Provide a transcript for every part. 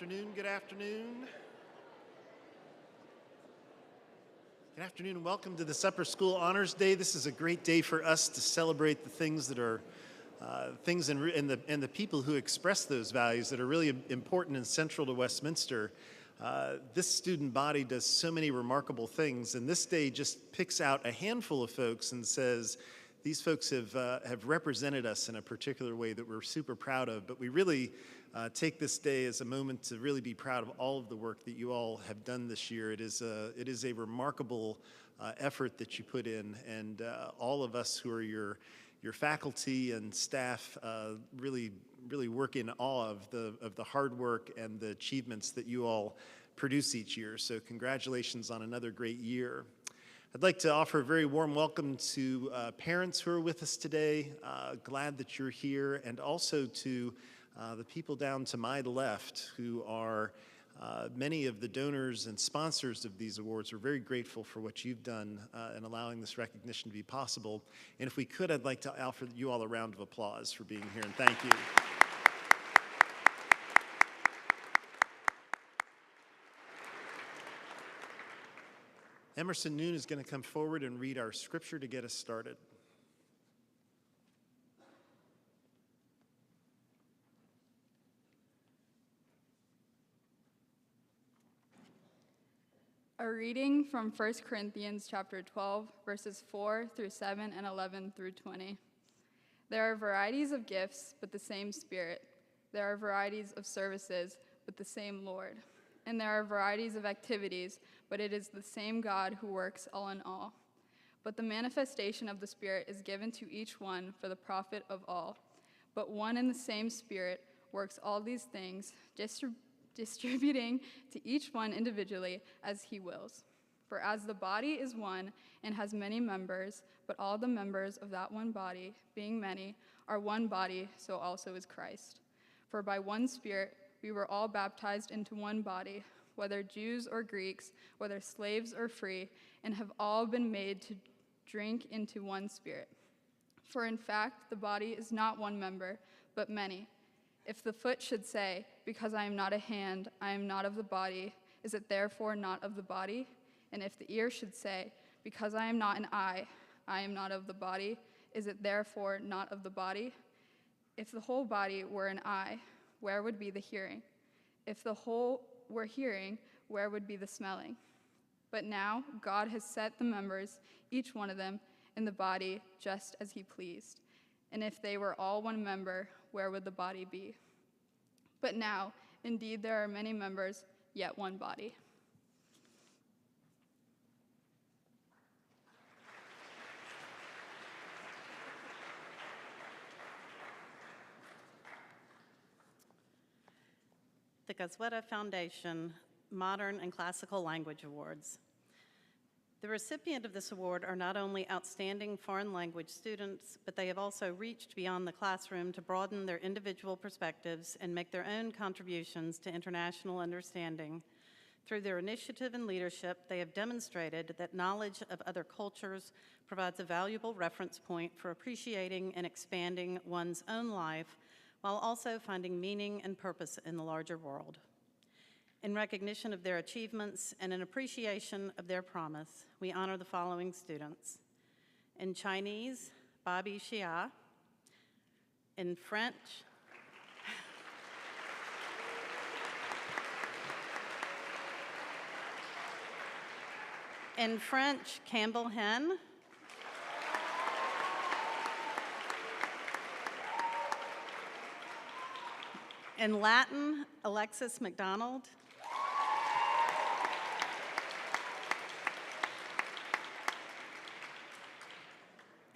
afternoon, good afternoon. Good afternoon and welcome to this Upper School Honors Day. This is a great day for us to celebrate the things that are things and the people who express those values that are really important and central to Westminster. This student body does so many remarkable things, and this day just picks out a handful of folks and says, these folks have represented us in a particular way that we're super proud of, but we really take this day as a moment to really be proud of all of the work that you all have done this year. It is a remarkable effort that you put in, and all of us who are your faculty and staff really work in awe of the hard work and the achievements that you all produce each year. So congratulations on another great year. I'd like to offer a very warm welcome to parents who are with us today. Glad that you're here, and also to the people down to my left who are many of the donors and sponsors of these awards. We're very grateful for what you've done in allowing this recognition to be possible. And if we could, I'd like to offer you all a round of applause for being here, and thank you. Emerson Noon is going to come forward and read our scripture to get us started. A reading from 1 Corinthians chapter 12, verses 4 through 7 and 11 through 20. There are varieties of gifts, but the same Spirit. There are varieties of services, but the same Lord. And there are varieties of activities, but it is the same God who works all in all. But the manifestation of the Spirit is given to each one for the profit of all. But one and the same Spirit works all these things, distributing to each one individually as he wills. For as the body is one and has many members, but all the members of that one body, being many, are one body, so also is Christ. For by one Spirit we were all baptized into one body, whether Jews or Greeks, whether slaves or free, and have all been made to drink into one Spirit. For in fact, the body is not one member, but many. If the foot should say, because I am not a hand, I am not of the body, is it therefore not of the body? And if the ear should say, because I am not an eye, I am not of the body, is it therefore not of the body? If the whole body were an eye, where would be the hearing? If the whole were hearing, where would be the smelling? But now God has set the members, each one of them, in the body just as he pleased. And if they were all one member, where would the body be? But now, indeed, there are many members, yet one body. The Gazweta Foundation Modern and Classical Language Awards. The recipient of this award are not only outstanding foreign language students, but they have also reached beyond the classroom to broaden their individual perspectives and make their own contributions to international understanding. Through their initiative and leadership, they have demonstrated that knowledge of other cultures provides a valuable reference point for appreciating and expanding one's own life, while also finding meaning and purpose in the larger world. In recognition of their achievements and in appreciation of their promise, we honor the following students. In Chinese, Babi Xia. In French, Campbell Hen. In Latin, Alexis McDonald.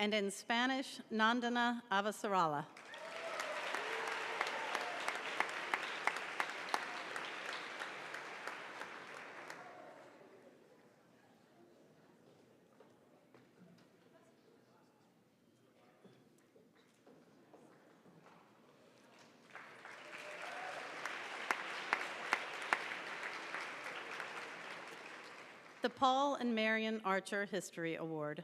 And in Spanish, Nandana Avasarala. The Paul and Marion Archer History Award.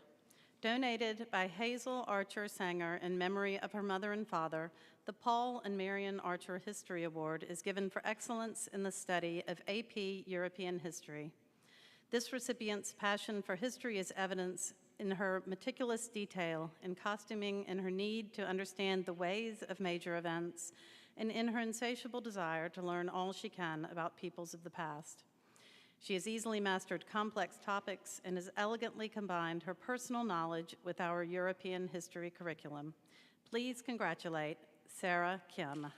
Donated by Hazel Archer Sanger in memory of her mother and father, the Paul and Marion Archer History Award is given for excellence in the study of AP European history. This recipient's passion for history is evidenced in her meticulous detail in costuming and her need to understand the ways of major events, and in her insatiable desire to learn all she can about peoples of the past. She has easily mastered complex topics and has elegantly combined her personal knowledge with our European history curriculum. Please congratulate Sarah Kim.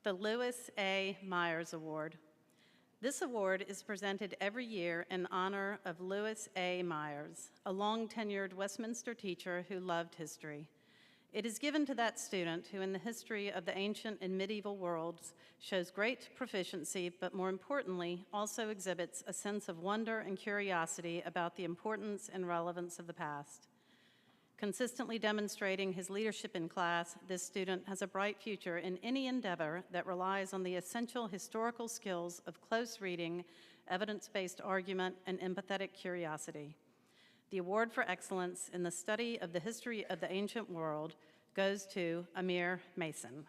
The Lewis A. Myers Award. This award is presented every year in honor of Lewis A. Myers, a long-tenured Westminster teacher who loved history. It is given to that student who in the history of the ancient and medieval worlds shows great proficiency, but more importantly, also exhibits a sense of wonder and curiosity about the importance and relevance of the past. Consistently demonstrating his leadership in class, this student has a bright future in any endeavor that relies on the essential historical skills of close reading, evidence-based argument, and empathetic curiosity. The award for excellence in the study of the history of the ancient world goes to Amir Mason.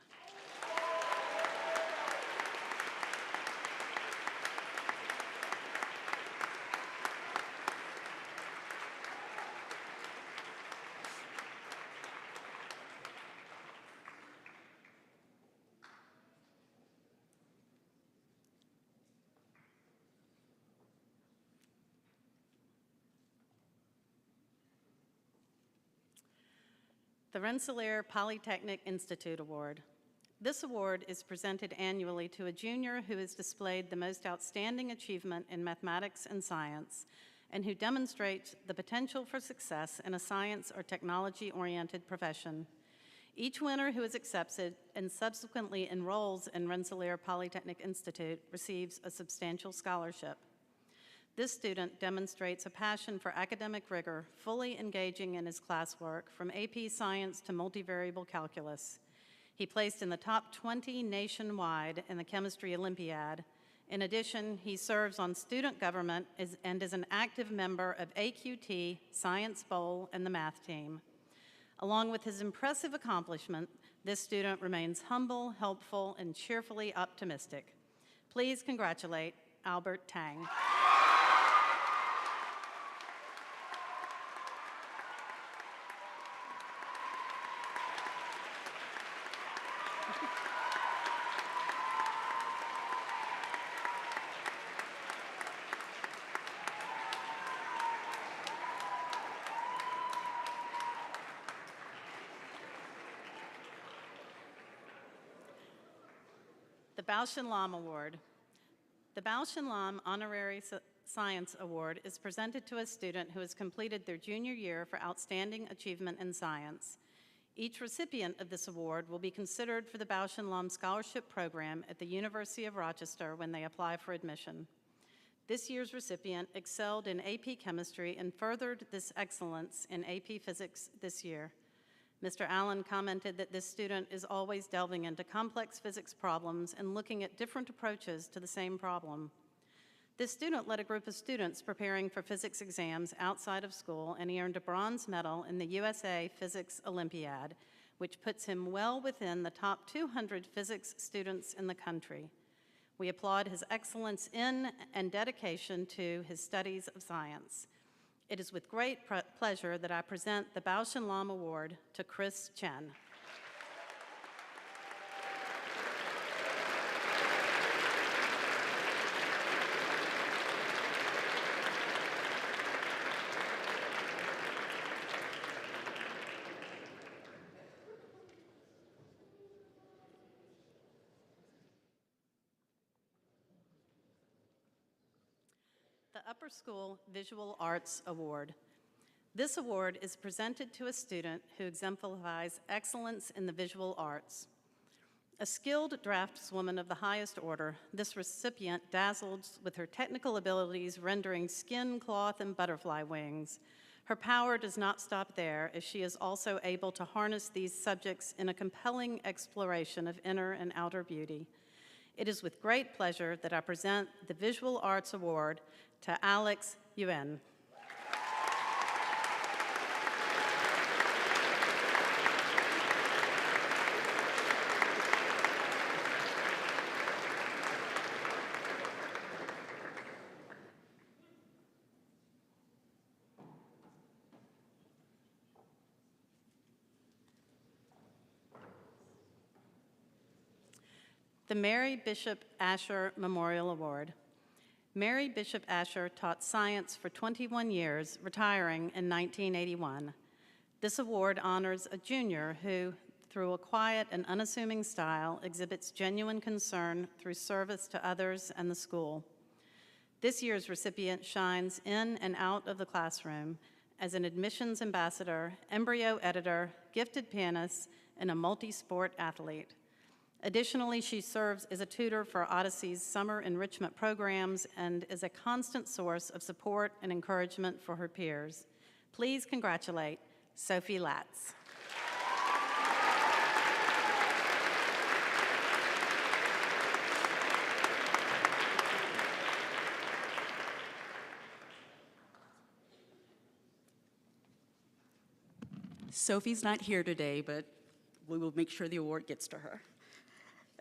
The Rensselaer Polytechnic Institute Award. This award is presented annually to a junior who has displayed the most outstanding achievement in mathematics and science, and who demonstrates the potential for success in a science or technology-oriented profession. Each winner who is accepted and subsequently enrolls in Rensselaer Polytechnic Institute receives a substantial scholarship. This student demonstrates a passion for academic rigor, fully engaging in his classwork from AP Science to multivariable calculus. He placed in the top 20 nationwide in the Chemistry Olympiad. In addition, he serves on student government and is an active member of AQT, Science Bowl, and the math team. Along with his impressive accomplishment, this student remains humble, helpful, and cheerfully optimistic. Please congratulate Albert Tang. The Bausch and Lam Award. The Bausch and Lam Honorary Science Award is presented to a student who has completed their junior year for outstanding achievement in science. Each recipient of this award will be considered for the Bausch and Lam Scholarship Program at the University of Rochester when they apply for admission. This year's recipient excelled in AP Chemistry and furthered this excellence in AP Physics this year. Mr. Allen commented that this student is always delving into complex physics problems and looking at different approaches to the same problem. This student led a group of students preparing for physics exams outside of school, and he earned a bronze medal in the USA Physics Olympiad, which puts him well within the top 200 physics students in the country. We applaud his excellence in and dedication to his studies of science. It is with great pleasure that I present the Bausch and Lam Award to Chris Chen. The Upper School Visual Arts Award. This award is presented to a student who exemplifies excellence in the visual arts. A skilled draftswoman of the highest order, this recipient dazzled with her technical abilities rendering skin, cloth, and butterfly wings. Her power does not stop there, as she is also able to harness these subjects in a compelling exploration of inner and outer beauty. It is with great pleasure that I present the Visual Arts Award to Alex Yuen. The Mary Bishop Asher Memorial Award. Mary Bishop Asher taught science for 21 years, retiring in 1981. This award honors a junior who, through a quiet and unassuming style, exhibits genuine concern through service to others and the school. This year's recipient shines in and out of the classroom as an admissions ambassador, embryo editor, gifted pianist, and a multi-sport athlete. Additionally, she serves as a tutor for Odyssey's summer enrichment programs and is a constant source of support and encouragement for her peers. Please congratulate Sophie Latz. Sophie's not here today, but we will make sure the award gets to her.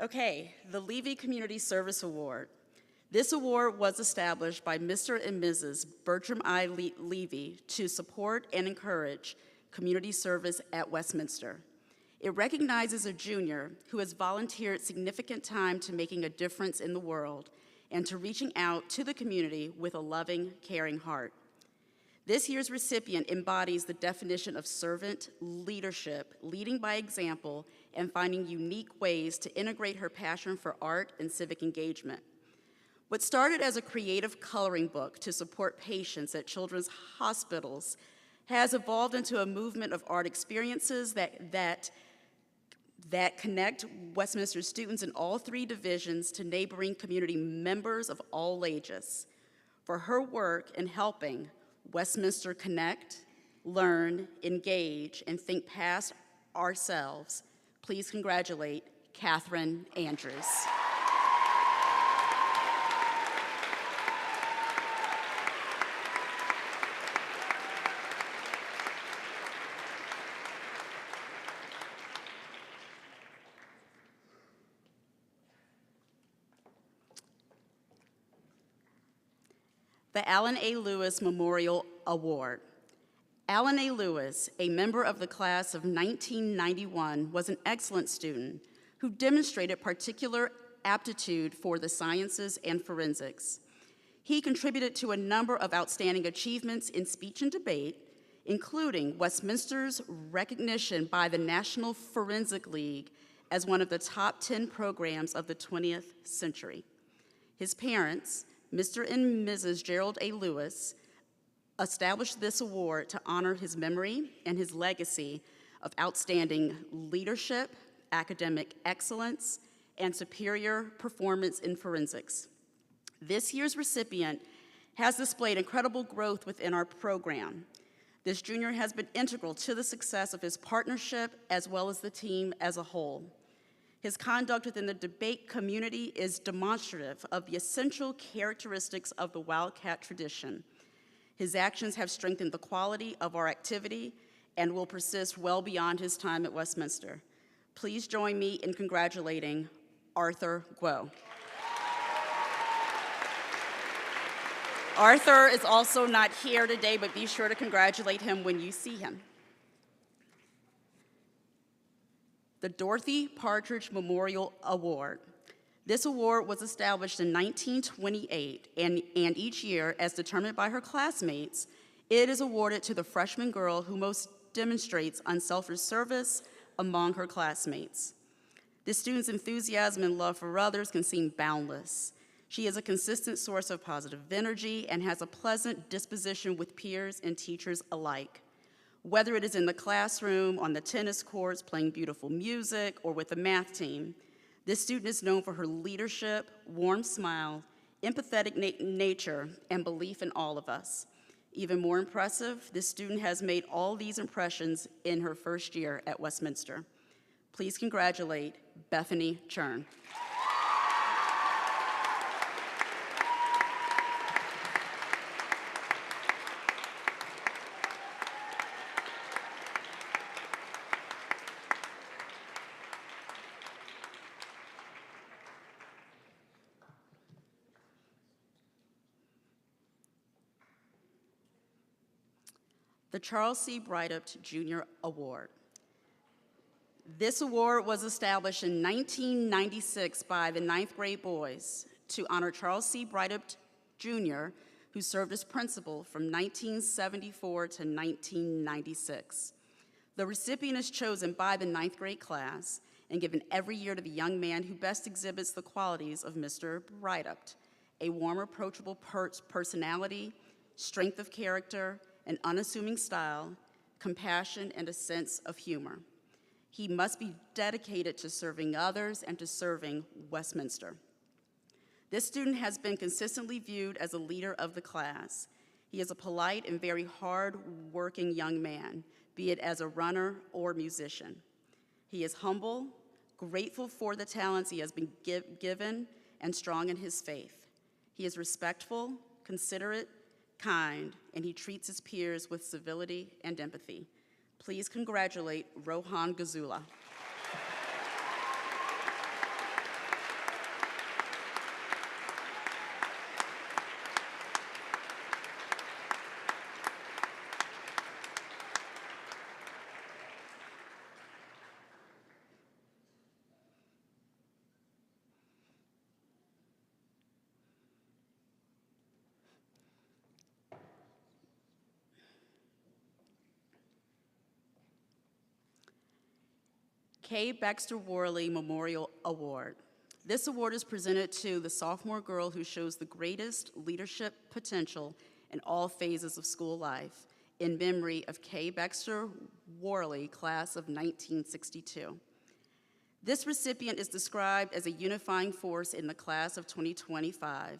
Okay, the Levy Community Service Award. This award was established by Mr. and Mrs. Bertram I. Levy to support and encourage community service at Westminster. It recognizes a junior who has volunteered significant time to making a difference in the world and to reaching out to the community with a loving, caring heart. This year's recipient embodies the definition of servant leadership, leading by example and finding unique ways to integrate her passion for art and civic engagement. What started as a creative coloring book to support patients at children's hospitals has evolved into a movement of art experiences that connect Westminster students in all three divisions to neighboring community members of all ages. For her work in helping Westminster connect, learn, engage, and think past ourselves, please congratulate Catherine Andrews. The Alan A. Lewis Memorial Award. Alan A. Lewis, a member of the class of 1991, was an excellent student who demonstrated particular aptitude for the sciences and forensics. He contributed to a number of outstanding achievements in speech and debate, including Westminster's recognition by the National Forensic League as one of the top 10 programs of the 20th century. His parents, Mr. and Mrs. Gerald A. Lewis, established this award to honor his memory and his legacy of outstanding leadership, academic excellence, and superior performance in forensics. This year's recipient has displayed incredible growth within our program. This junior has been integral to the success of his partnership as well as the team as a whole. His conduct within the debate community is demonstrative of the essential characteristics of the WCAT tradition. His actions have strengthened the quality of our activity and will persist well beyond his time at Westminster. Please join me in congratulating Arthur Guo. Arthur is also not here today, but be sure to congratulate him when you see him. The Dorothy Partridge Memorial Award. This award was established in 1928, and each year, as determined by her classmates, it is awarded to the freshman girl who most demonstrates unselfish service among her classmates. This student's enthusiasm and love for others can seem boundless. She is a consistent source of positive energy and has a pleasant disposition with peers and teachers alike. Whether it is in the classroom, on the tennis courts, playing beautiful music, or with the math team, This student is known for her leadership, warm smile, empathetic nature, and belief in all of us. Even more impressive, this student has made all these impressions in her first year at Westminster. Please congratulate Bethany Churn. The Charles C. Brydupt Jr. Award. This award was established in 1996 by the 9th grade boys to honor Charles C. Brydupt Jr., who served as principal from 1974 to 1996. The recipient is chosen by the 9th grade class and given every year to the young man who best exhibits the qualities of Mr. Brydupt: a warm, approachable personality, strength of character, an unassuming style, compassion, and a sense of humor. He must be dedicated to serving others and to serving Westminster. This student has been consistently viewed as a leader of the class. He is a polite and very hard-working young man, be it as a runner or musician. He is humble, grateful for the talents he has been given, and strong in his faith. He is respectful, considerate, kind, and he treats his peers with civility and empathy. Please congratulate Rohan Gazula. Kaye Baxter Worley Memorial Award. This award is presented to the sophomore girl who shows the greatest leadership potential in all phases of school life, in memory of Kaye Baxter Worley, class of 1962. This recipient is described as a unifying force in the class of 2025,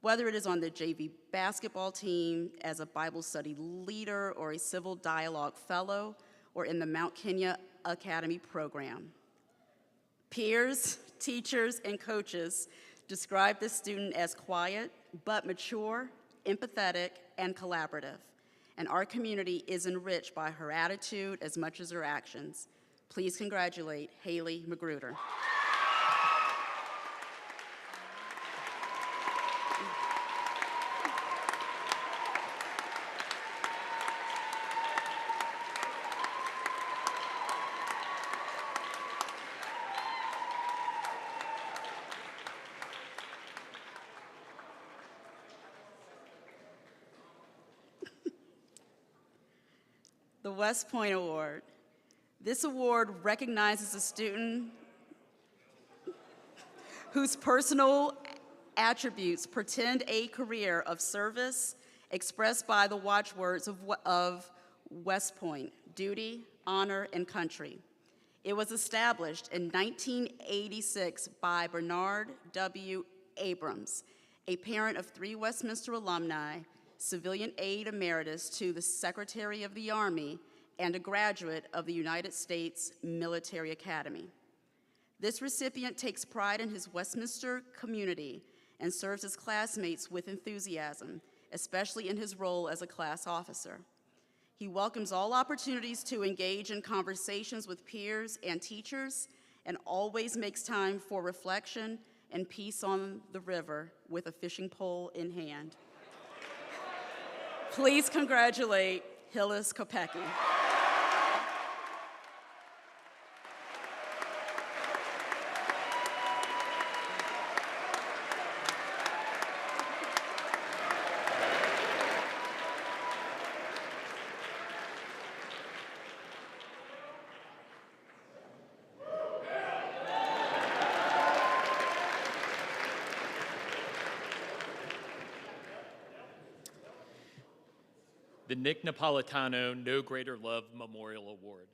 whether it is on the JV basketball team, as a Bible study leader, or a civil dialogue fellow, or in the Mount Kenya Academy program. Peers, teachers, and coaches describe this student as quiet but mature, empathetic, and collaborative. And our community is enriched by her attitude as much as her actions. Please congratulate Haley Magruder. The West Point Award. This award recognizes a student whose personal attributes portend a career of service expressed by the watchwords of West Point: duty, honor, and country. It was established in 1986 by Bernard W. Abrams, a parent of 3 Westminster alumni, civilian aide emeritus to the Secretary of the Army, and a graduate of the United States Military Academy. This recipient takes pride in his Westminster community and serves his classmates with enthusiasm, especially in his role as a class officer. He welcomes all opportunities to engage in conversations with peers and teachers, and always makes time for reflection and peace on the river with a fishing pole in hand. Please congratulate Hillis Kopecki. The Nick Napolitano No Greater Love Memorial Award.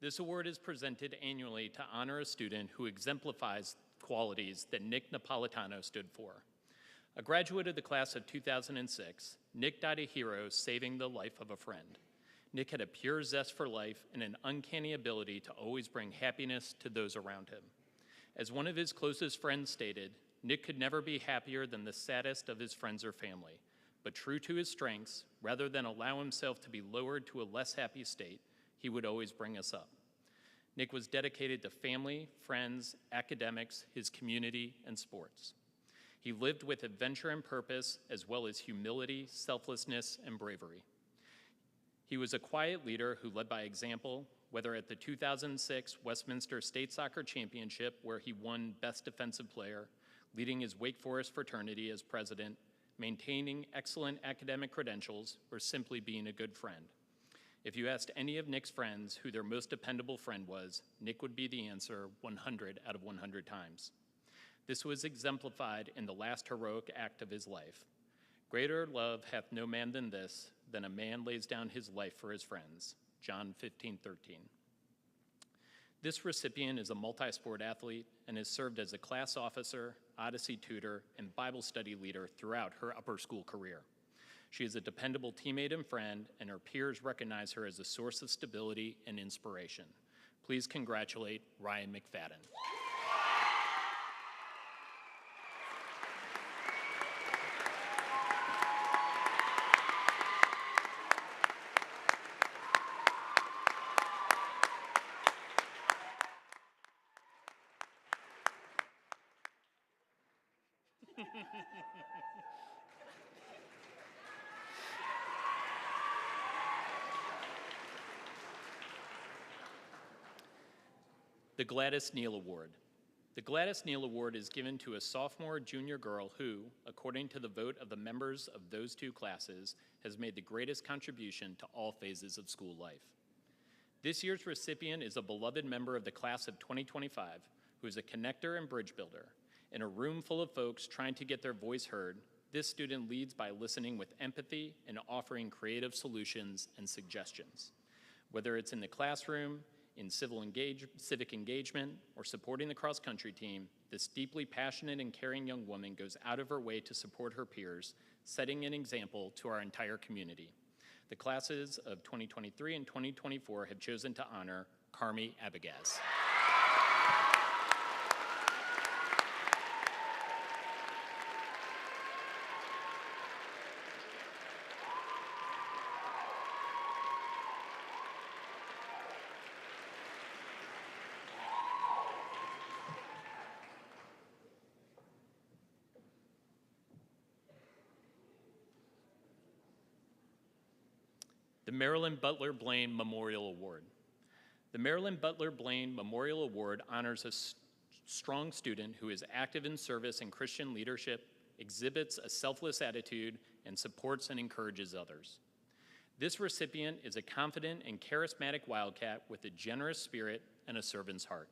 This award is presented annually to honor a student who exemplifies qualities that Nick Napolitano stood for. A graduate of the class of 2006, Nick died a hero saving the life of a friend. Nick had a pure zest for life and an uncanny ability to always bring happiness to those around him. As one of his closest friends stated, Nick could never be happier than the saddest of his friends or family, but true to his strengths, rather than allow himself to be lowered to a less happy state, he would always bring us up. Nick was dedicated to family, friends, academics, his community, and sports. He lived with adventure and purpose, as well as humility, selflessness, and bravery. He was a quiet leader who led by example, whether at the 2006 Westminster State Soccer Championship, where he won Best Defensive Player, leading his Wake Forest fraternity as president, maintaining excellent academic credentials, or simply being a good friend. If you asked any of Nick's friends who their most dependable friend was, Nick would be the answer 100 out of 100 times. This was exemplified in the last heroic act of his life. Greater love hath no man than this, than a man lays down his life for his friends. John 15:13. This recipient is a multi-sport athlete and has served as a class officer, Odyssey tutor, and Bible study leader throughout her upper school career. She is a dependable teammate and friend, and her peers recognize her as a source of stability and inspiration. Please congratulate Ryan McFadden. The Gladys Neal Award. The Gladys Neal Award is given to a sophomore junior girl who, according to the vote of the members of those two classes, has made the greatest contribution to all phases of school life. This year's recipient is a beloved member of the class of 2025 who is a connector and bridge builder. In a room full of folks trying to get their voice heard, this student leads by listening with empathy and offering creative solutions and suggestions. Whether it's in the classroom, in civic engagement, or supporting the cross-country team, this deeply passionate and caring young woman goes out of her way to support her peers, setting an example to our entire community. The classes of 2023 and 2024 have chosen to honor Carmi Abagaz. The Marilyn Butler Blaine Memorial Award. The Marilyn Butler Blaine Memorial Award honors a strong student who is active in service and Christian leadership, exhibits a selfless attitude, and supports and encourages others. This recipient is a confident and charismatic wildcat with a generous spirit and a servant's heart.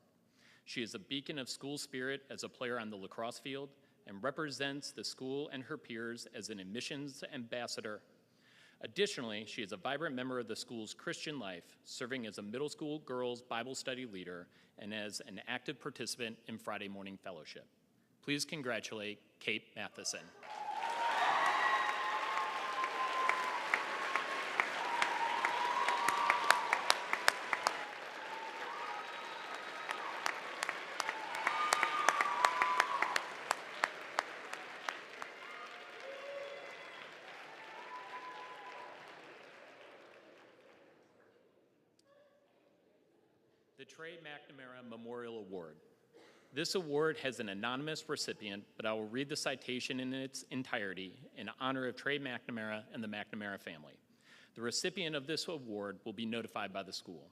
She is a beacon of school spirit as a player on the lacrosse field and represents the school and her peers as an admissions ambassador. Additionally, she is a vibrant member of the school's Christian life, serving as a middle school girls Bible study leader and as an active participant in Friday morning fellowship. Please congratulate Kate Matheson. The Trey McNamara Memorial Award. This award has an anonymous recipient, but I will read the citation in its entirety in honor of Trey McNamara and the McNamara family. The recipient of this award will be notified by the school.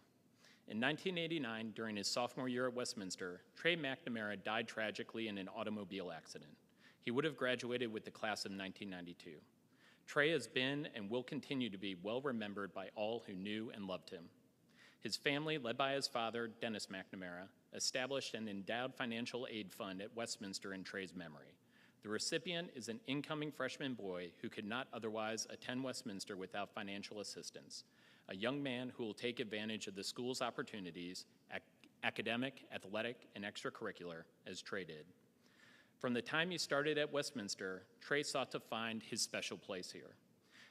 In 1989, during his sophomore year at Westminster, Trey McNamara died tragically in an automobile accident. He would have graduated with the class of 1992. Trey has been and will continue to be well remembered by all who knew and loved him. His family, led by his father, Dennis McNamara, established an endowed financial aid fund at Westminster in Trey's memory. The recipient is an incoming freshman boy who could not otherwise attend Westminster without financial assistance. a young man who will take advantage of the school's opportunities, academic, athletic, and extracurricular, as Trey did. From the time he started at Westminster, Trey sought to find his special place here.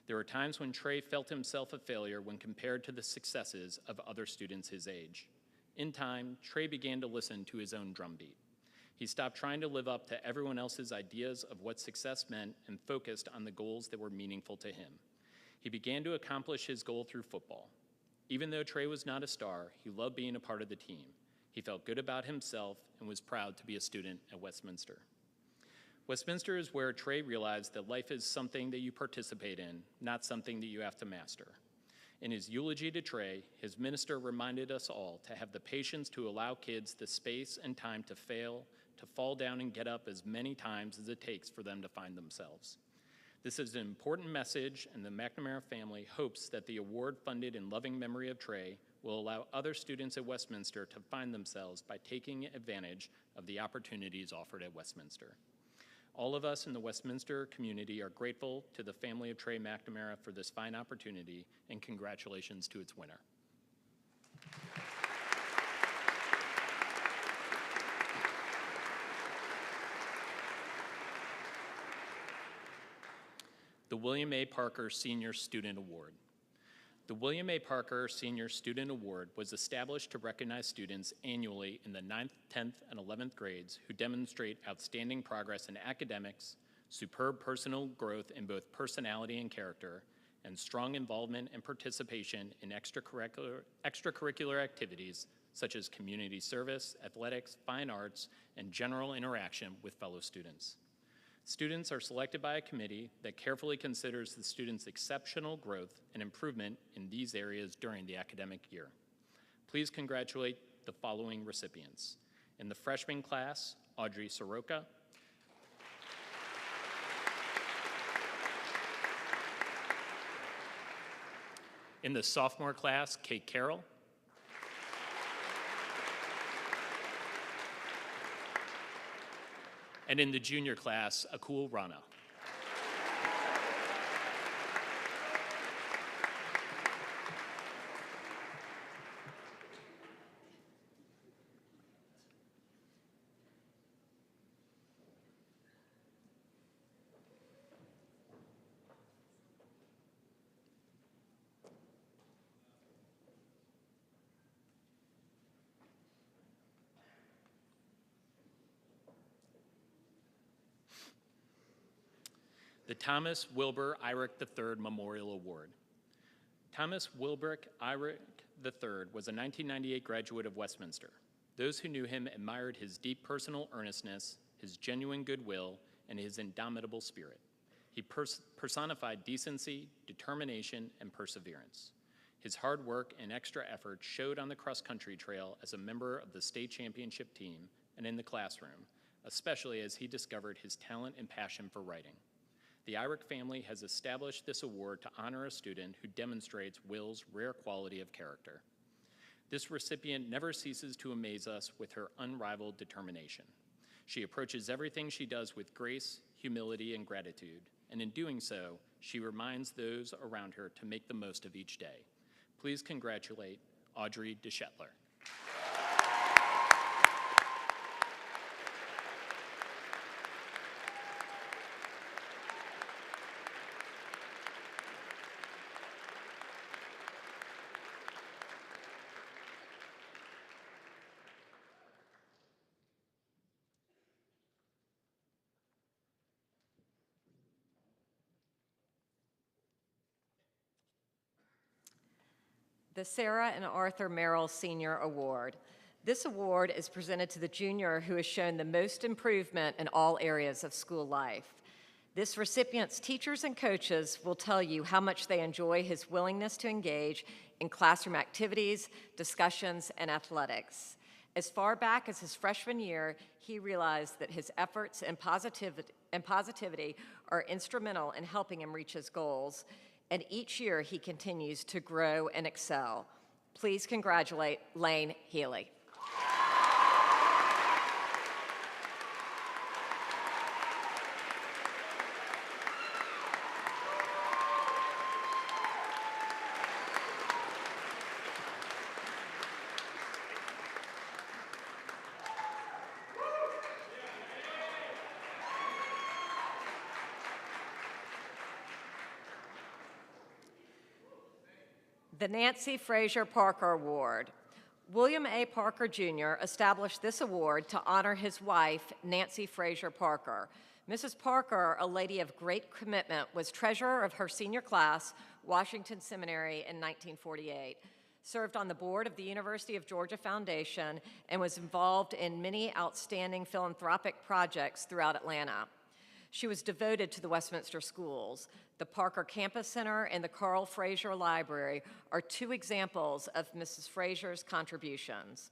There were times when Trey felt himself a failure when compared to the successes of other students his age. In time, Trey began to listen to his own drumbeat. He stopped trying to live up to everyone else's ideas of what success meant and focused on the goals that were meaningful to him. He began to accomplish his goal through football. Even though Trey was not a star, he loved being a part of the team. He felt good about himself and was proud to be a student at Westminster. Westminster is where Trey realized that life is something that you participate in, not something that you have to master. In his eulogy to Trey, his minister reminded us all to have the patience to allow kids the space and time to fail, to fall down and get up as many times as it takes for them to find themselves. This is an important message, and the McNamara family hopes that the award funded in loving memory of Trey will allow other students at Westminster to find themselves by taking advantage of the opportunities offered at Westminster. All of us in the Westminster community are grateful to the family of Trey McNamara for this fine opportunity, and congratulations to its winner. The William A. Parker Senior Student Award. The William A. Parker Senior Student Award was established to recognize students annually in the 9th, 10th, and 11th grades who demonstrate outstanding progress in academics, superb personal growth in both personality and character, and strong involvement and participation in extracurricular activities such as community service, athletics, fine arts, and general interaction with fellow students. Students are selected by a committee that carefully considers the student's exceptional growth and improvement in these areas during the academic year. Please congratulate the following recipients. In the freshman class, Audrey Soroka. In the sophomore class, Kate Carroll. And in the junior class, Akul Rana. The Thomas Wilbur Irec III Memorial Award. Thomas Wilbur Irec III was a 1998 graduate of Westminster. Those who knew him admired his deep personal earnestness, his genuine goodwill, and his indomitable spirit. He personified decency, determination, and perseverance. His hard work and extra effort showed on the cross-country trail as a member of the state championship team and in the classroom, especially as he discovered his talent and passion for writing. The Irec family has established this award to honor a student who demonstrates Will's rare quality of character. This recipient never ceases to amaze us with her unrivaled determination. She approaches everything she does with grace, humility, and gratitude, and in doing so, she reminds those around her to make the most of each day. Please congratulate Audrey DeShetler. The Sarah and Arthur Merrill Senior Award. This award is presented to the junior who has shown the most improvement in all areas of school life. This recipient's teachers and coaches will tell you how much they enjoy his willingness to engage in classroom activities, discussions, and athletics. As far back as his freshman year, he realized that his efforts and positivity are instrumental in helping him reach his goals. And each year he continues to grow and excel. Please congratulate Lane Healy. The Nancy Frazier Parker Award. William A. Parker Jr. established this award to honor his wife, Nancy Frazier Parker. Mrs. Parker, a lady of great commitment, was treasurer of her senior class, Washington Seminary, in 1948, served on the board of the University of Georgia Foundation, and was involved in many outstanding philanthropic projects throughout Atlanta. She was devoted to the Westminster schools. The Parker Campus Center and the Carl Frazier Library are two examples of Mrs. Frazier's contributions.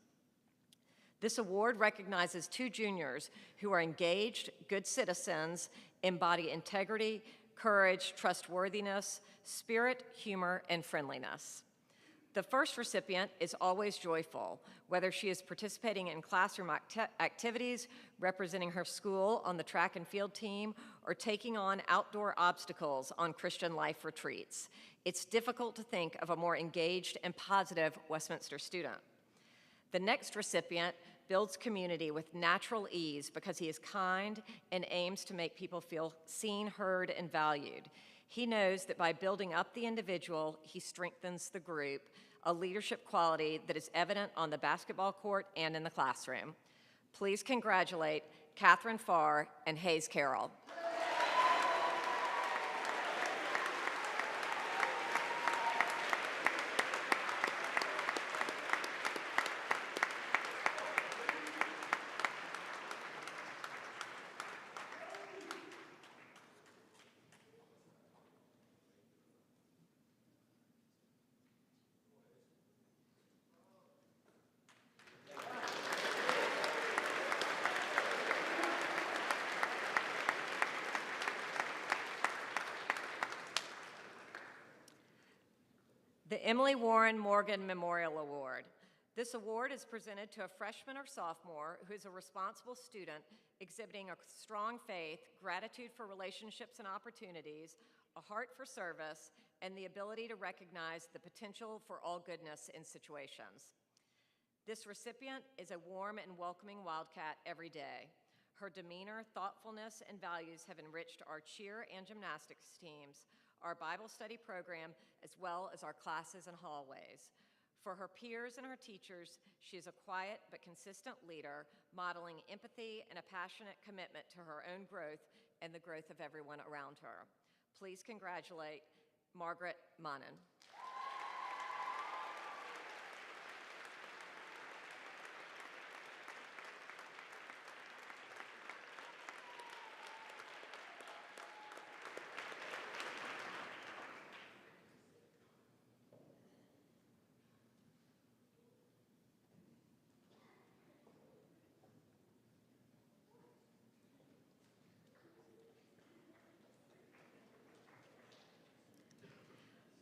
This award recognizes two juniors who are engaged, good citizens, embody integrity, courage, trustworthiness, spirit, humor, and friendliness. The first recipient is always joyful, whether she is participating in classroom activities, representing her school on the track and field team, or taking on outdoor obstacles on Christian life retreats. It's difficult to think of a more engaged and positive Westminster student. The next recipient builds community with natural ease because he is kind and aims to make people feel seen, heard, and valued. He knows that by building up the individual, he strengthens the group, a leadership quality that is evident on the basketball court and in the classroom. Please congratulate Catherine Farr and Hayes Carroll. The Emily Warren Morgan Memorial Award. This award is presented to a freshman or sophomore who is a responsible student exhibiting a strong faith, gratitude for relationships and opportunities, a heart for service, and the ability to recognize the potential for all goodness in situations. This recipient is a warm and welcoming Wildcat every day. Her demeanor, thoughtfulness, and values have enriched our cheer and gymnastics teams, our Bible study program, as well as our classes and hallways. For her peers and her teachers, she is a quiet but consistent leader, modeling empathy and a passionate commitment to her own growth and the growth of everyone around her. Please congratulate Margaret Monin.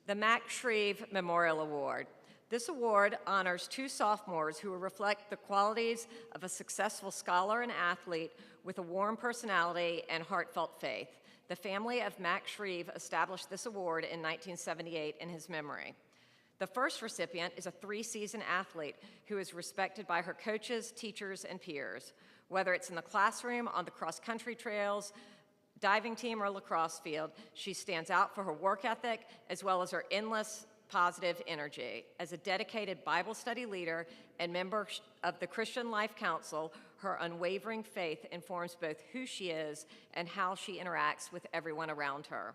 The Max Shreve Memorial Award. This award honors two sophomores who reflect the qualities of a successful scholar and athlete with a warm personality and heartfelt faith. The family of Max Shreve established this award in 1978 in his memory. The first recipient is a three-season athlete who is respected by her coaches, teachers, and peers. Whether it's in the classroom, on the cross-country trails, diving team, or lacrosse field, she stands out for her work ethic as well as her endless positive energy. As a dedicated Bible study leader and member of the Christian Life Council, her unwavering faith informs both who she is and how she interacts with everyone around her.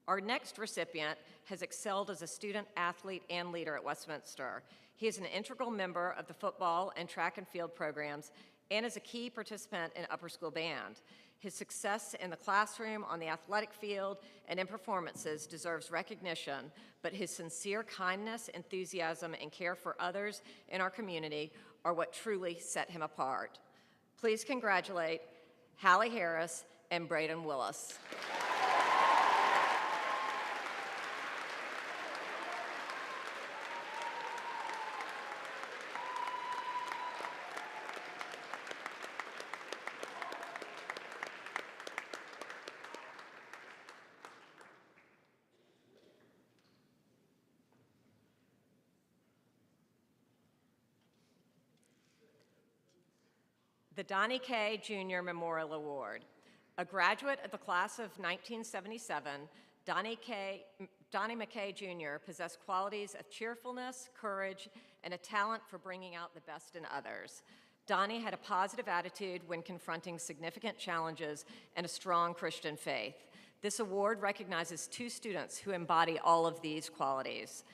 Our next recipient has excelled as a student, athlete, and leader at Westminster. He is an integral member of the football and track and field programs and is a key participant in upper school band. His success in the classroom, on the athletic field, and in performances deserves recognition, but his sincere kindness, enthusiasm, and care for others in our community are what truly set him apart. Please congratulate Hallie Harris and Braden Willis. The Donnie Kaye Jr. Memorial Award. A graduate of the class of 1977, Donnie McKay Jr. possessed qualities of cheerfulness, courage, and a talent for bringing out the best in others. Donnie had a positive attitude when confronting significant challenges and a strong Christian faith. This award recognizes 2 students who embody all of these qualities.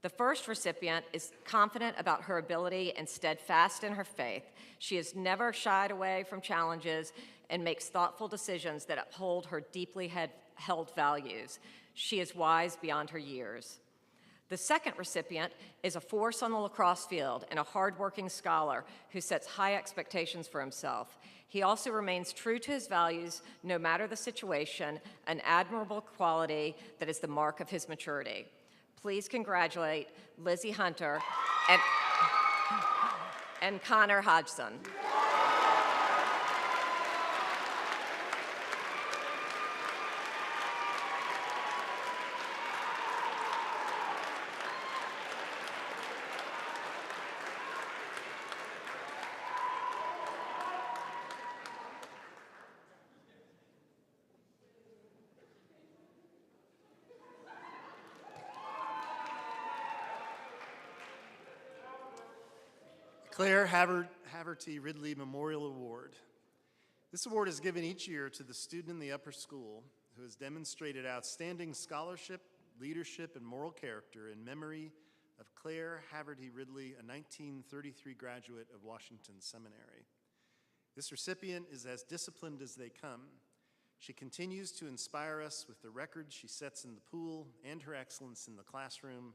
The first recipient is confident about her ability and steadfast in her faith. She has never shied away from challenges and makes thoughtful decisions that uphold her deeply held values. She is wise beyond her years. The second recipient is a force on the lacrosse field and a hardworking scholar who sets high expectations for himself. He also remains true to his values no matter the situation, an admirable quality that is the mark of his maturity. Please congratulate Lizzie Hunter and Connor Hodgson. Claire Haverty Ridley Memorial Award. This award is given each year to the student in the upper school who has demonstrated outstanding scholarship, leadership, and moral character in memory of Claire Haverty Ridley, a 1933 graduate of Washington Seminary. This recipient is as disciplined as they come. She continues to inspire us with the records she sets in the pool and her excellence in the classroom.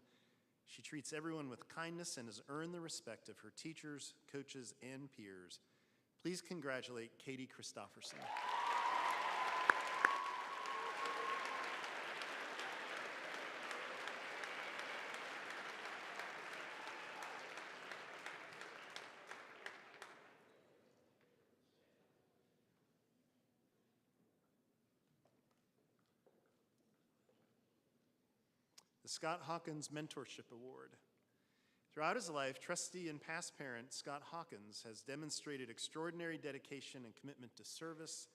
She treats everyone with kindness and has earned the respect of her teachers, coaches, and peers. Please congratulate Katie Christofferson. The Scott Hawkins Mentorship Award. Throughout his life, trustee and past parent Scott Hawkins has demonstrated extraordinary dedication and commitment to service,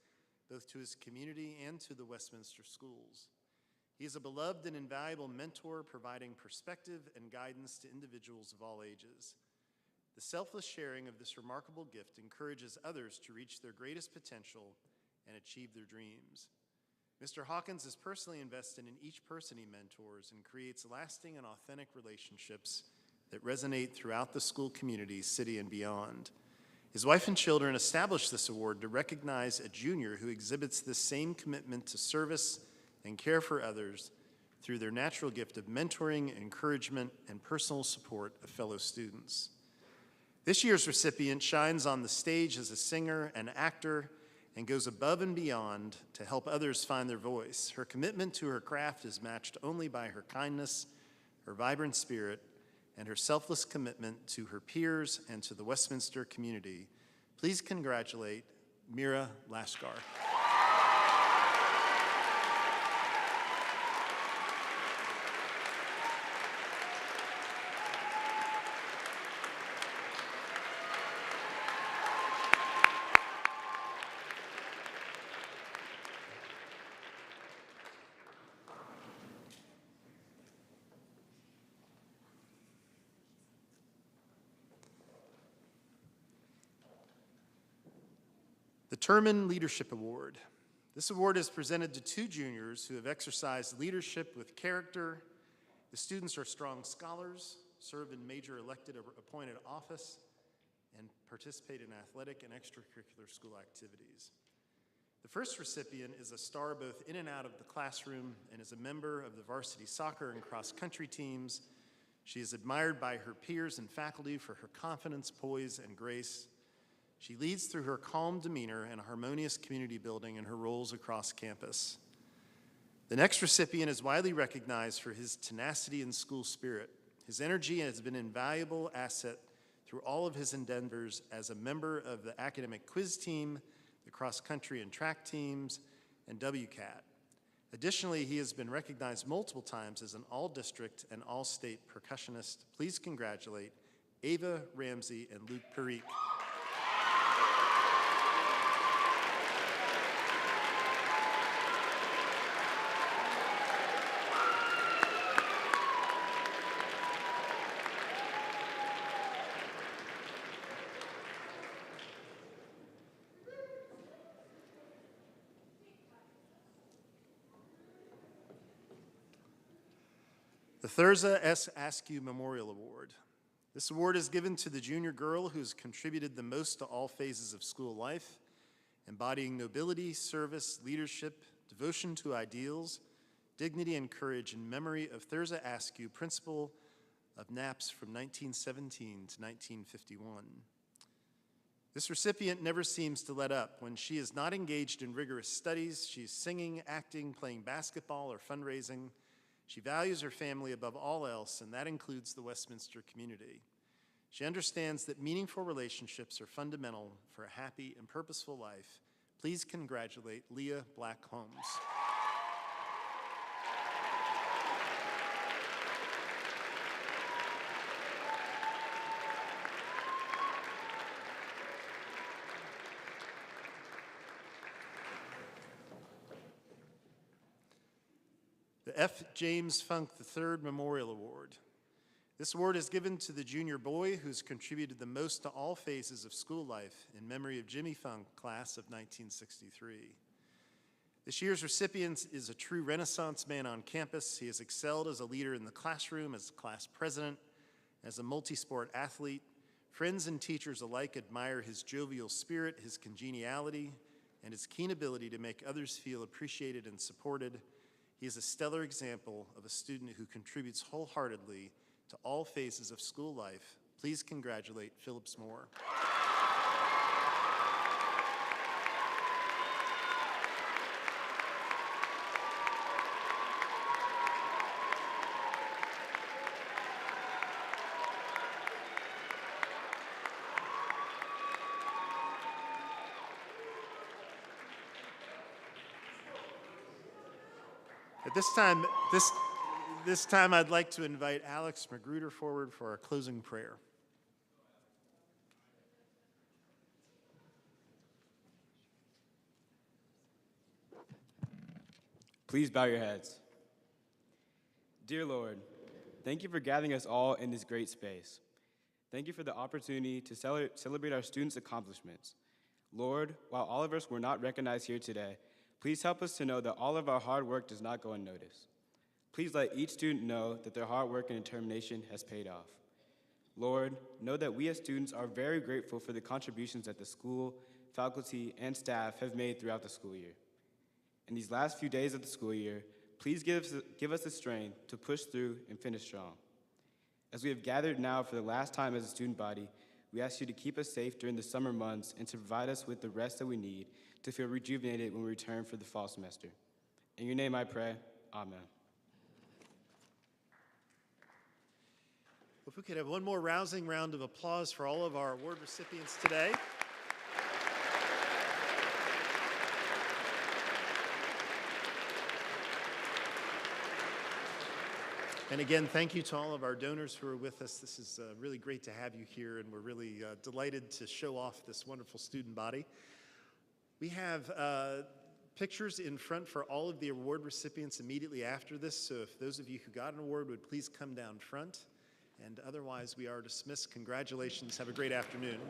both to his community and to the Westminster schools. He is a beloved and invaluable mentor, providing perspective and guidance to individuals of all ages. The selfless sharing of this remarkable gift encourages others to reach their greatest potential and achieve their dreams. Mr. Hawkins is personally invested in each person he mentors and creates lasting and authentic relationships that resonate throughout the school community, city, and beyond. His wife and children established this award to recognize a junior who exhibits this same commitment to service and care for others through their natural gift of mentoring, encouragement, and personal support of fellow students. This year's recipient shines on the stage as a singer and actor and goes above and beyond to help others find their voice. Her commitment to her craft is matched only by her kindness, her vibrant spirit, and her selfless commitment to her peers and to the Westminster community. Please congratulate Mira Lashkar. The Terman Leadership Award. This award is presented to 2 juniors who have exercised leadership with character. The students are strong scholars, serve in major elected or appointed office, and participate in athletic and extracurricular school activities. The first recipient is a star both in and out of the classroom and is a member of the varsity soccer and cross-country teams. She is admired by her peers and faculty for her confidence, poise, and grace. She leads through her calm demeanor and harmonious community building in her roles across campus. The next recipient is widely recognized for his tenacity and school spirit. His energy has been an invaluable asset through all of his endeavors as a member of the academic quiz team, the cross-country and track teams, and WCAT. Additionally, he has been recognized multiple times as an all-district and all-state percussionist. Please congratulate Ava Ramsey and Luke Perique. The Thurza S. Askew Memorial Award. This award is given to the junior girl who has contributed the most to all phases of school life, embodying nobility, service, leadership, devotion to ideals, dignity, and courage in memory of Thurza Askew, principal of NAPS from 1917 to 1951. This recipient never seems to let up. When she is not engaged in rigorous studies, she's singing, acting, playing basketball, or fundraising. She values her family above all else, and that includes the Westminster community. She understands that meaningful relationships are fundamental for a happy and purposeful life. Please congratulate Leah Black Holmes. The F. James Funk III Memorial Award. This award is given to the junior boy who's contributed the most to all phases of school life in memory of Jimmy Funk, class of 1963. This year's recipient is a true Renaissance man on campus. He has excelled as a leader in the classroom, as class president, as a multi-sport athlete. Friends and teachers alike admire his jovial spirit, his congeniality, and his keen ability to make others feel appreciated and supported. He is a stellar example of a student who contributes wholeheartedly to all phases of school life. Please congratulate Phillips Moore. At this time, I'd like to invite Alex Magruder forward for our closing prayer. Please bow your heads. Dear Lord, thank you for gathering us all in this great space. Thank you for the opportunity to celebrate our students' accomplishments. Lord, while all of us were not recognized here today, please help us to know that all of our hard work does not go unnoticed. Please let each student know that their hard work and determination has paid off. Lord, know that we as students are very grateful for the contributions that the school, faculty, and staff have made throughout the school year. In these last few days of the school year, please give us the strength to push through and finish strong. As we have gathered now for the last time as a student body, we ask you to keep us safe during the summer months and to provide us with the rest that we need to feel rejuvenated when we return for the fall semester. In your name I pray, amen. If we could have one more rousing round of applause for all of our award recipients today. And again, thank you to all of our donors who are with us. This is really great to have you here, and we're really delighted to show off this wonderful student body. We have pictures in front for all of the award recipients immediately after this, so if those of you who got an award would please come down front, and otherwise we are dismissed. Congratulations. Have a great afternoon.